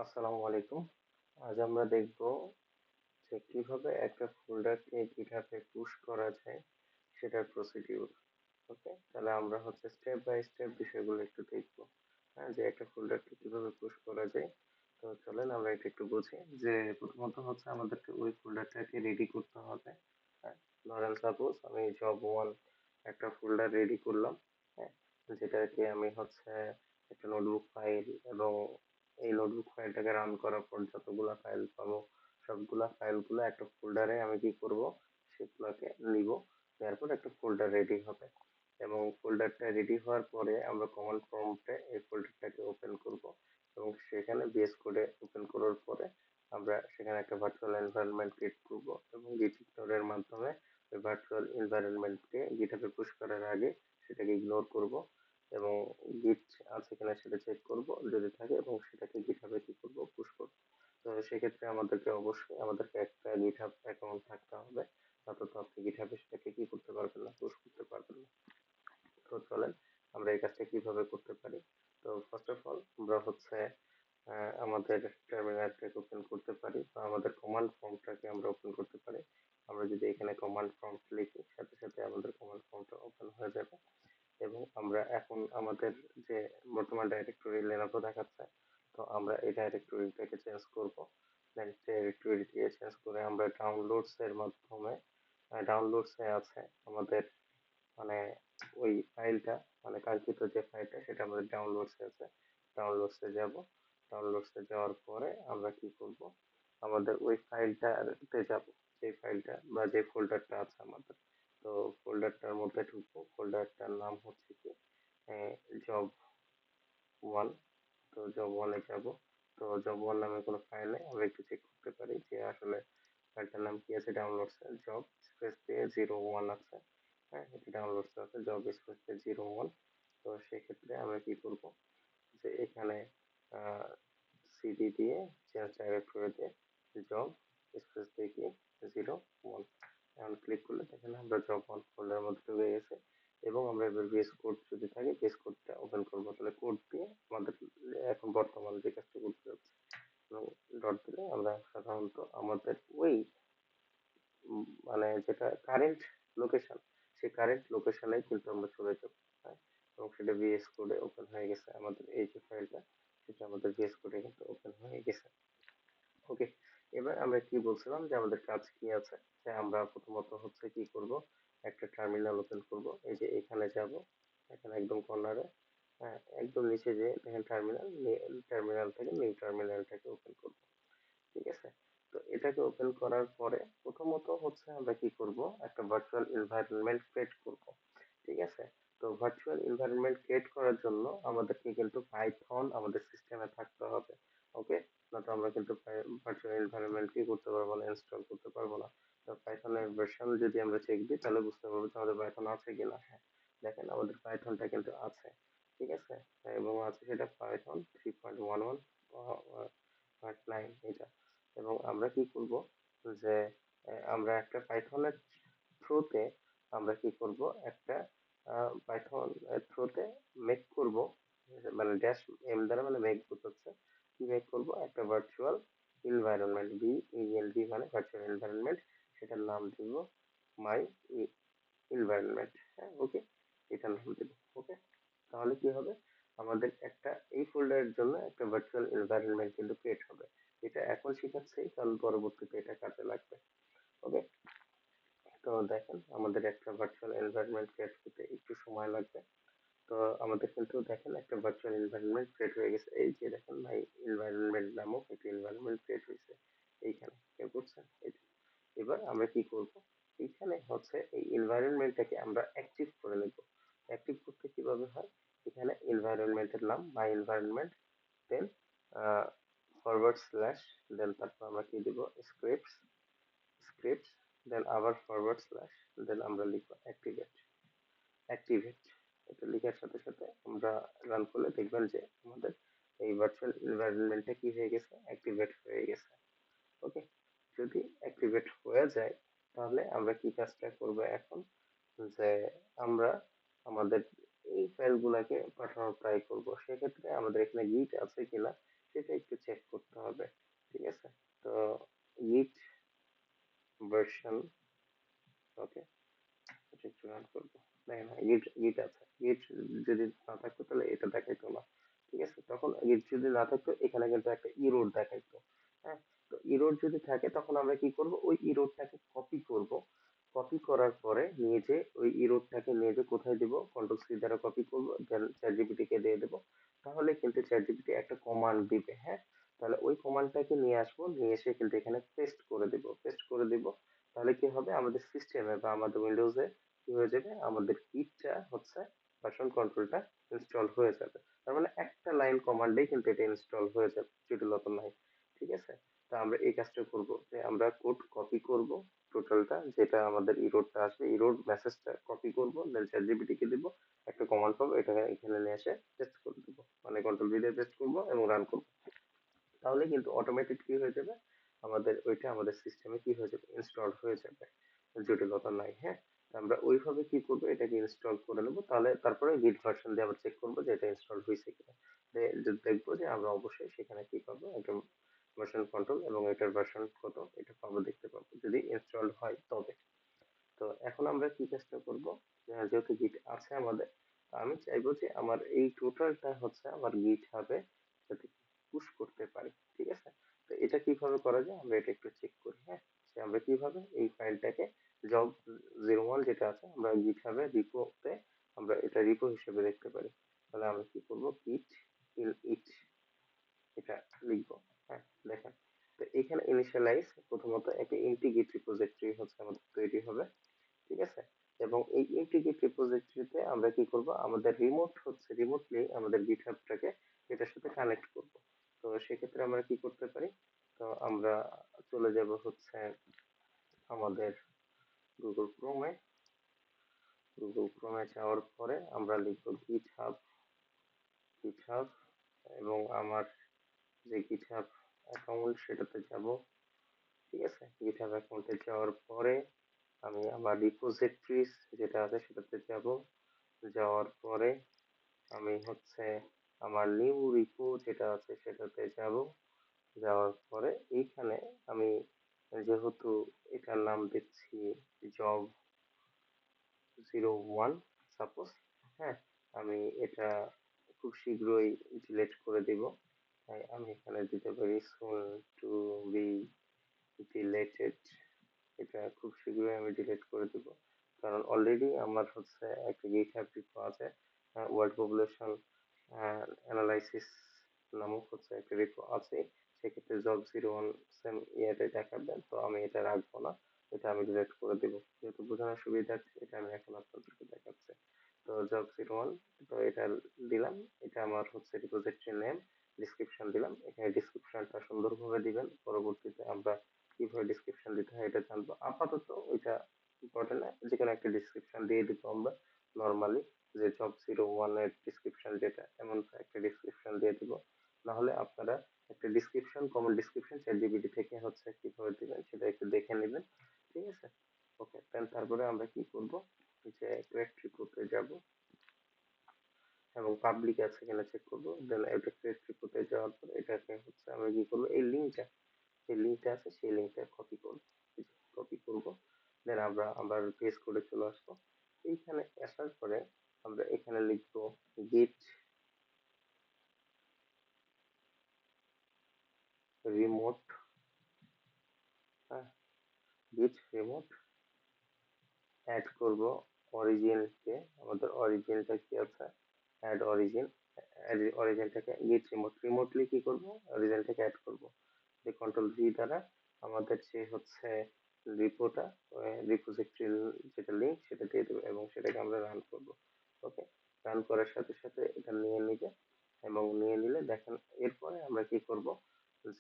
আসসালামু আলাইকুম। আজ আমরা দেখব যে কিভাবে একটা ফোল্ডারকে গিটহাবে পুশ করা যায় সেটার প্রসিডিউর। ওকে, তাহলে আমরা হচ্ছে স্টেপ বাই স্টেপ বিষয়গুলো একটু দেখব। হ্যাঁ, যে একটা ফোল্ডারকে কিভাবে পুশ করা যায়। তো চলেন আমরা এটা একটু বুঝি। যে প্রথমত হচ্ছে আমাদেরকে ওই ফোল্ডারটাকে রেডি করতে হবে। হ্যাঁ, ধরেন সাপোজ আমি জব ওয়ান একটা ফোল্ডার রেডি করলাম। হ্যাঁ, যেটাকে আমি হচ্ছে একটা নোটবুক ফাইল এবং এই নোটবুক ফাইলটাকে রান করার পর যতগুলা ফাইল পাবো সবগুলা ফাইলগুলো একটা ফোল্ডারে আমি কি করব, সেগুলোকে নিব। তারপর একটা ফোল্ডার রেডি হবে এবং ফোল্ডারটা রেডি হওয়ার পরে আমরা কমান্ড প্রম্পটে এই ফোল্ডারটাকে ওপেন করব এবং সেখানে বিএস কোডে ওপেন করার পরে আমরা সেখানে একটা ভার্চুয়াল এনভায়রনমেন্ট ক্রিয়েট করব এবং গিট স্টোরের মাধ্যমে ওই ভার্চুয়াল এনভায়রনমেন্টকে গিটহাবে পুশ করার আগে সেটাকে ইগনোর করব এবং গিট আছে কিনা সেটা চেক করব যদি থাকে এবং সেটাকে গিটহাবে কি করব, পুশ করব। তো সেক্ষেত্রে আমাদেরকে একটা গিটহাব অ্যাকাউন্ট থাকতে হবে, নয়তো তো আপনি গিটহাবে সেটাকে কি করতে পারবেন না, পুশ করতে পারবেন না। তো চলেন আমরা এই কাজটা কিভাবে করতে পারি। তো ফার্স্ট অফ অল আমরা হচ্ছে আমাদের টার্মিনালটাকে ওপেন করতে পারি বা আমাদের কমান্ড প্রম্পটটাকে আমরা ওপেন করতে পারি। আমরা যদি এখানে কমান্ড প্রম্পট লিখি সাথে সাথে আমাদের কমান্ড প্রম্পটটা ওপেন হয়ে যাবে এবং আমরা এখন আমাদের যে বর্তমান ডাইরেক্টরি লেনাভো দেখাচ্ছে, তো আমরা এই ডাইরেক্টরিটাকে চেঞ্জ করব। দেন ডাইরেক্টরি দিয়ে চেঞ্জ করে আমরা ডাউনলোডস এর মাধ্যমে ডাউনলোডস এ আছে আমাদের মানে ওই ফাইলটা, মানে কাঙ্ক্ষিত যে ফাইলটা সেটা আমাদের ডাউনলোডস এ আছে। ডাউনলোডস এ যাব। ডাউনলোডস এ যাওয়ার পরে আমরা কি করব, আমাদের ওই ফাইলটাতে যাব, যে ফাইলটা বা যে ফোল্ডারটা আছে আমাদের। তো ফোল্ডারটার মধ্যে ঢুকবো, ফোল্ডারটার নাম হচ্ছে কি জব ওয়ান। তো জব ওয়ানে যাব। তো জব ওয়ান নামে কোনো ফাইল নেই, আমরা একটু চেক করতে পারি যে আসলে ফাইলটার নাম কি আছে। ডাউনলোডস জব স্পেস দিয়ে 01 আছে। হ্যাঁ, এটি ডাউনলোডস আছে জব স্পেস দিয়ে 01। তো সেক্ষেত্রে আমরা কি করব, যে এখানে সিডি দিয়ে চেঞ্জ ডাইরেক্টরি দিয়ে জব স্পেস দিয়ে কি 01 এখন ক্লিক করলে দেখেন আমরা জব ওয়ান ফোল্ডারের মধ্যে ঢুকে গেছে। এবং আমরা এবার বেস কোড যদি থাকে বেস কোডটা ওপেন করবো, তাহলে কোড দিয়ে আমাদের এখন বর্তমানে যে কাজটা করতে যাচ্ছে এবং ডট দিলে আমরা সাধারণত আমাদের ওই মানে যেটা কারেন্ট লোকেশন, সেই কারেন্ট লোকেশনে কিন্তু আমরা চলে যাব। হ্যাঁ, এবং সেটা ভিএস কোডে ওপেন হয়ে গেছে, আমাদের এই যে ফাইলটা সেটা আমাদের ভিএস কোডে কিন্তু ওপেন হয়ে গেছে। ওকে, এবার আমরা কি বলছিলাম যে আমাদের কাজ কি আছে, যে আমরা প্রথমত হচ্ছে কি করব, একটা টার্মিনাল ওপেন করব। এই যে এখানে যাব, এখানে একদম কর্নারে, হ্যাঁ একদম নিচে যে দেখেন টার্মিনাল, টার্মিনাল থেকে নিউ টার্মিনালটাকে ওপেন করব। ঠিক আছে, তো এটাকে ওপেন করার পরে প্রথমত হচ্ছে আমরা কি করব, একটা ভার্চুয়াল এনভায়রনমেন্ট ক্রিয়েট করব। ঠিক আছে, তো ভার্চুয়াল এনভায়রনমেন্ট ক্রিয়েট করার জন্য আমাদেরকে কিন্তু পাইথন আমাদের সিস্টেমে থাকতে হবে। ওকে, না তো আমরা কিন্তু ভার্চুয়াল এনভায়রনমেন্ট কি করতে পারবো না, ইনস্টল করতে পারবো না। তো পাইথনের ভার্সন যদি আমরা চেক দিই তাহলে বুঝতে পারবো যে আমাদের পাইথন আছে কিনা। হ্যাঁ, দেখেন আমাদের পাইথনটা কিন্তু আছে। ঠিক আছে, এবং আছে সেটা পাইথন 3.11 9 এটা। এবং আমরা কি করব, যে আমরা একটা পাইথনের থ্রুতে আমরা কি করব, একটা পাইথন থ্রুতে মেক করব, মানে ড্যাশ এম দ্বারা মানে মেক বোঝাচ্ছে, কি মেক করব, একটা ভার্চুয়াল এনভায়রনমেন্ট, ভিএনভি মানে ভার্চুয়াল এনভায়রনমেন্ট, সেটার নাম দিব মাই এনভায়রনমেন্ট। হ্যাঁ, ওকে, এটার নাম দিব। ওকে, তাহলে কি হবে, আমাদের একটা এই ফোল্ডারের জন্য একটা ভার্চুয়াল এনভায়রনমেন্ট কিন্তু ক্রিয়েট হবে। এটা এখন শেখাচ্ছি কারণ পরবর্তীতে এটা কাজে লাগবে। ওকে, তো দেখেন আমাদের একটা ভার্চুয়াল এনভায়রনমেন্ট ক্রিয়েট করতে একটু সময় লাগবে। তো আমাদের কিন্তু দেখেন একটা ভার্চুয়াল এনভায়রনমেন্ট ক্রিয়েট হয়ে গেছে, এই যে দেখেন মাই এনভায়রনমেন্ট নামক একটা এনভায়রনমেন্ট ক্রিয়েট হয়েছে এইখানে, কেউ করছেন এই যে। এবার আমরা কি করব, এইখানে হচ্ছে এই এনভায়রনমেন্টটাকে আমরা অ্যাক্টিভ করে নেব। অ্যাক্টিভ করতে কিভাবে হয়, এখানে এনভায়রনমেন্টের নাম মাই এনভায়রনমেন্ট, দেন ফরওয়ার্ড স্ল্যাশ, দেন তারপর আমরা কি দিব, স্ক্রিপ্টস, স্ক্রিপ্টস, দেন আবার ফরওয়ার্ড স্ল্যাশ, দেন আমরা লিখবো অ্যাক্টিভেট। অ্যাক্টিভেট, এটা লেখার সাথে সাথে আমরা রান করলে দেখবেন যে আমাদের এই ভার্চুয়াল এনভায়রনমেন্টটা কি হয়ে গেছে, অ্যাক্টিভেট হয়ে গেছে। ওকে, যদি অ্যাক্টিভেট হয়ে যায় তাহলে আমরা কি কাজটা করব এখন, যে আমরা আমাদের এই ফাইলগুলোকে পাঠানোর ট্রাই করব। সেক্ষেত্রে আমাদের এখানে গিট আছে কিনা সেটা একটু চেক করতে হবে। ঠিক আছে? তো git ভার্সন, ওকে, এটা একটু রান করবো। দেখেন গিট গিট আছে, গিট যদি না থাকতো তাহলে এটা দেখাইতো না। ঠিক আছে, তখন গিট যদি না থাকতো এখানে কিন্তু একটা ইরোর দেখাইতো। হ্যাঁ, তো ইরোর যদি থাকে তখন আমরা কি করব, ওই ইরোরটাকে কপি করব। কপি করার পরে নিজে ওই ইরোরটাকে নিয়ে যে কোথায় দিব, কন্ট্রোল সি দ্বারা কপি করব, দেন চ্যাট জিপিটি কে দিয়ে দেবো। তাহলে কিন্তু চ্যাট জিপিটি একটা কমান্ড দিবে। হ্যাঁ, তাহলে ওই কমান্ডটাকে নিয়ে আসবো, নিয়ে এসে কিন্তু এখানে পেস্ট করে দিব, পেস্ট করে দিব। তাহলে কি হবে, আমাদের সিস্টেমে বা আমাদের উইন্ডোজে কি হয়ে যাবে, আমাদের গিটটা হচ্ছে ভার্সন কন্ট্রোলটা ইনস্টল হয়ে যাবে। তার মানে একটা লাইন কমান্ডেই কিন্তু এটা ইনস্টল হয়ে যাবে, জটিলতা নাই। ঠিক আছে, তা আমরা এই কাজটা করব যে আমরা কোড কপি করব টোটালটা, যেটা আমাদের ইরোডটা আসবে, ইরোড মেসেজটা কপি করব, দেন চ্যাট জিপিটি কে দিব, একটা কমান্ড পাবো, এটা এখানে নিয়ে এসে পেস্ট করে দিব, মানে কন্ট্রোল ভি দিয়ে পেস্ট করব এবং রান করব। তাহলে কিন্তু অটোমেটিক কি হয়ে যাবে, আমাদের ওইটা আমাদের সিস্টেমে কি হয়ে যাবে, ইনস্টল হয়ে যাবে, জটিলতা নাই। হ্যাঁ, তো আমরা ওইভাবে কি করবো, এটাকে ইনস্টল করে নেবো, তাহলে তারপরে গিট ভার্সন দিয়ে আবার চেক করবো যে এটা ইনস্টল হয়েছে কিনা। দেখবো যে আমরা অবশ্যই সেখানে কি পাবো, একটা ভার্সন কন্ট্রোল এবং এটার ভার্সন কত এটা পাবো, দেখতে পাবো যদি ইনস্টল হয় তবে। তো এখন আমরা কি চেষ্টা করব, যেহেতু গিট আছে আমাদের, আমি চাইবো যে আমার এই টোটালটা হচ্ছে আমার গিট হাবে যাতে পুশ করতে পারি। ঠিক আছে, তো এটা কিভাবে করা যায় আমরা এটা একটু চেক করি। হ্যাঁ, যে আমরা কিভাবে এই ফাইলটাকে জব 01 যেটা আছে আমরা গিট হাবে রিপোতে আমরা এটা রিপো হিসেবে দেখতে পারি। তাহলে আমরা কি করব, গিট ইট এটা লিখবো। হ্যাঁ, দেখেন, তো এখানে ইনিশিয়ালাইজ প্রথমত একটা ইন্টিগ্রিটি রিপোজিটরি হচ্ছে আমাদের তৈরি হবে। ঠিক আছে, এবং এই ইন্টিগ্রেট রিপোজিটরিতে আমরা কি করব, আমাদের রিমোটলি আমাদের গিটহাবটাকে এটার সাথে কানেক্ট করব। তো সেক্ষেত্রে আমরা কি করতে পারি, তো আমরা চলে যাব হচ্ছে আমাদের গুগল ক্রোমে। গুগল ক্রোমে যাওয়ার পরে আমরা লিখব গিটহাব এবং আমার যে গিটহাব অ্যাকাউন্ট সেটাতে যাব। ঠিক আছে, গিটহাব অ্যাকাউন্টে যাওয়ার পরে আমি আমার রিপোজিটরিজ যেটা আছে সেটাতে যাব। যাওয়ার পরে আমি হচ্ছে আমার নিউ রিপো যেটা আছে সেটাতে যাব। যাওয়ার পরে এইখানে আমি যেহেতু এটার নাম দিচ্ছি জব 01 সাপোজ। হ্যাঁ, আমি এটা খুব শীঘ্রই ডিলিট করে দিব, তাই আমি এখানে দিতে পারি সুন টু বি ডিলেটেড। এটা খুব শীঘ্রই আমি ডিলিট করে দিব, কারণ অলরেডি আমার হচ্ছে একটা গিটহাব রিপো আছে, ওয়ার্ল্ড পপুলেশন অ্যানালাইসিস নামক হচ্ছে একটা রিপো আছে। সেক্ষেত্রে জব 01 সেম ইয়েতে দেখাবেন, তো আমি এটা রাখবো না, এটা আমি ডিলিট করে দিব। যেহেতু বোঝানোর সুবিধার্থে এটা আমি এখন আপনাদেরকে দেখাচ্ছি। তো জব 01, তো এটা দিলাম, এটা আমার হচ্ছে রিপোজিটরি নেম। ডিসক্রিপশন দিলাম, এখানে ডিসক্রিপশনটা সুন্দরভাবে দিবেন, পরবর্তীতে আমরা কিভাবে ডিসক্রিপশন দিতে হয় এটা জানবো। আপাতত ওইটা ইম্পর্টেন্ট না, যে কোনো একটা ডিসক্রিপশন দিয়ে দিব আমরা নর্মালি, যে জব 01 এর ডিসক্রিপশন যেটা, এমন একটা ডিসক্রিপশন দিয়ে দিব। না হলে আপনারা একটা description, common description chat GPT থেকে হচ্ছে কিভাবে দিবেন সেটা একটু দেখে নেবেন। ঠিক আছে, ওকে, দেন তারপরে আমরা কি করব, যে ক্রেট রিপোর্টে যাব এবং পাবলিক আছে কিনা চেক করব, দেন এটা ক্রেট রিপোর্টে যাওয়ার পর এটাকে হচ্ছে আমরা কি করব, এই লিঙ্কটা, যে লিঙ্কটা আছে সেই লিঙ্কটা কপি করব, কপি করব, দেন আমরা আবার পেস্ট করে চলে আসবো। এইখানে আসার পরে আমরা এখানে লিখবো গিট রিমোট। হ্যাঁ, গিট রিমোট অ্যাড করব অরিজিনকে, আমাদের অরিজিনটা কি আছে, অ্যাড অরিজিন। অরিজিনটাকে গিট রিমোটলি কি করব, অরিজিনটাকে অ্যাড করব, যে কন্ট্রোল ভি দ্বারা আমাদের যে হচ্ছে রিপোটা, রিপোজিটরি যেটা লিঙ্ক সেটা দিয়ে দেবো এবং সেটাকে আমরা রান করব। ওকে, রান করার সাথে সাথে এটা নিয়ে নিবে, এবং নিয়ে নিলে দেখেন এরপরে আমরা কি করব,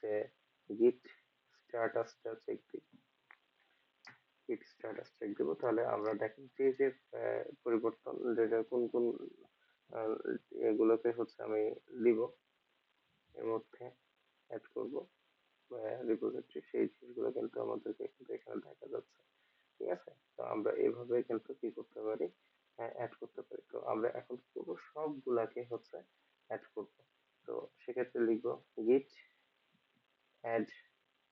যে গিট স্ট্যাটাসটা চেক দিব। গিট স্ট্যাটাস চেক দিব, তাহলে আমরা দেখেন যে যে পরিবর্তন, যেটা কোন কোন আহ, এগুলোকে হচ্ছে আমি দিব, এর মধ্যে অ্যাড করব রিপোজিটরি, সেই জিনিসগুলো কিন্তু আমাদেরকে কিন্তু এখানে দেখা যাচ্ছে। ঠিক আছে, তো আমরা এইভাবে কিন্তু কি করতে পারি, অ্যাড করতে পারি। তো আমরা এখন কি করবো, সবগুলাকে হচ্ছে অ্যাড করব। তো সেক্ষেত্রে লিখবো git add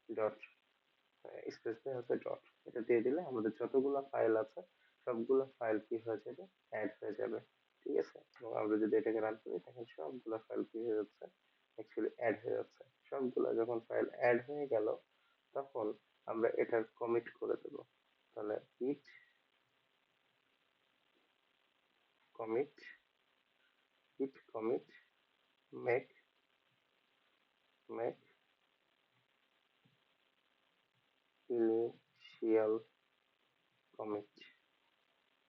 ডট স্পেস দিয়ে হচ্ছে ডট, এটা দিয়ে দিলে আমাদের যতগুলো ফাইল আছে সবগুলো ফাইল কি হয়ে যাবে, অ্যাড হয়ে যাবে। ঠিক আছে, এবং আমরা যদি এটাকে রান করি তখন সবগুলো ফাইল কি হয়ে যাচ্ছে, অ্যাকচুয়ালি অ্যাড হয়ে যাচ্ছে। সবগুলো যখন ফাইল অ্যাড হয়ে গেল তখন আমরা এটার কমিট করে দেব। তাহলে git commit git commit make make initial commit,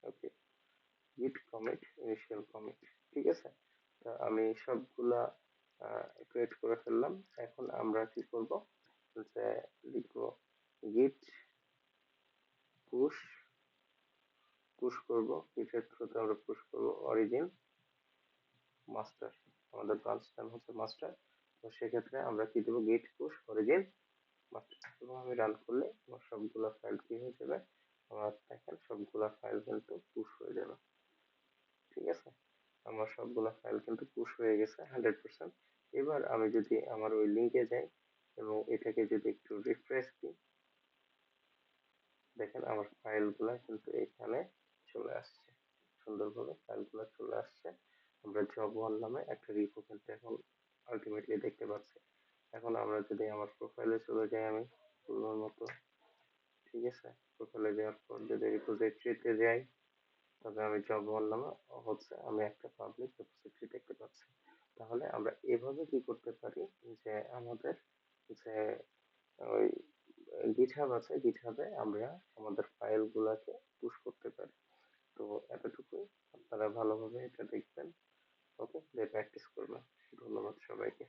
ওকে, git commit initial commit। ঠিক আছে, তো আমি সবগুলা ক্রিয়েট করে ফেললাম। এখন আমরা কি করব, যে লিখবো git push, পুশ করব গিটের থ্রুতে আমরা পুশ করব অরিজিন মাস্টার, আমাদের ব্রাঞ্চ নাম হচ্ছে মাস্টার। তো সেক্ষেত্রে আমরা কি দেবো, গিট পুশ অরিজিন মাস্টার, এবং আমি রান করলে আমার সবগুলা ফাইল কি হয়ে যাবে, আমার দেখেন সবগুলা ফাইল কিন্তু পুশ হয়ে যাবে। ঠিক আছে, আমার সবগুলা ফাইল কিন্তু পুশ হয়ে গেছে 100%। এবার আমি যদি আমার ওই লিঙ্কে যাই এবং এটাকে যদি একটু রিফ্রেশ দিই, দেখেন আমার ফাইলগুলা কিন্তু এখানে চলে আসছে, সুন্দরভাবে ফাইলগুলো চলে আসছে। আমরা জব ওয়ান নামে একটা রিপো কিন্তু এখন আলটিমেটলি দেখতে পাচ্ছি। এখন আমরা যদি আমার প্রোফাইলে চলে যাই, আমি পূর্বের মতো, ঠিক আছে, প্রোফাইলে যাওয়ার পর যদি রিপোজিটরিতে যাই, তবে আমি জব ওয়ান নামে হচ্ছে আমি একটা পাবলিক রিপোজিটরি দেখতে পাচ্ছি। তাহলে আমরা এভাবে কি করতে পারি, যে আমাদের যে ওই গিটহাব আছে, গিটহাবে আমরা আমাদের ফাইল গুলাকে পুশ করতে পারি। তো এতটুকুই, আপনারা ভালোভাবে এটা দেখবেন, ওকে, প্র্যাকটিস করবেন। ধন্যবাদ সবাইকে।